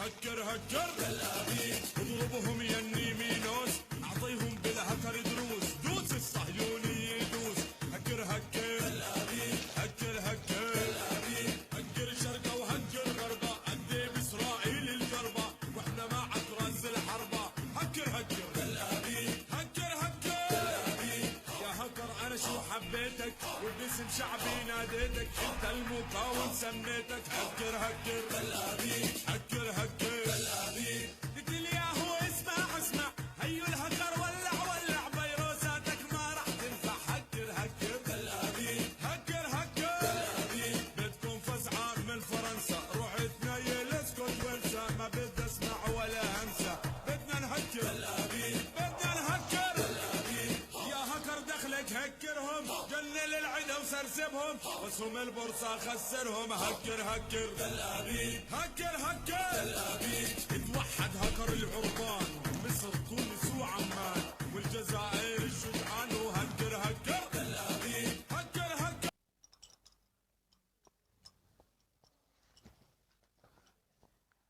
هكر هكر تل أبيب، اضربهم يني مينوس، اعطيهم بالهكر دروس، دوس الصهيوني يدوس. هكر هكر تل أبيب، هكر هكر تل أبيب، هكر شرقه وهكر غربه، ادي باسرائيل الجربه واحنا معك راس الحربه. هكر هكر تل أبيب، هكر هكر تل أبيب، يا هكر انا شو حبيتك وباسم شعبي ناديتك، انت المقاوم سميتك. هكر هكر تل أبيب، هكر هكر تل أبيب، قلت لي يا هو اسمع اسمع، هيو الهكر ولع ولع فيروساتك ما راح تنفع. هكر هكر تل أبيب، هكر هكر تل أبيب، بدكم فزعة من فرنسا، روح تنيل اسكت وانسى، ما بدي اسمع ولا همسة، بدنا نهكر تل أبيب، بدنا نهكر تل أبيب، يا هكر دخلك هكرهم، جنن العدا وسرسبهم، واسهم البورصة خسرهم. هكر هكر تل أبيب، هكر هكر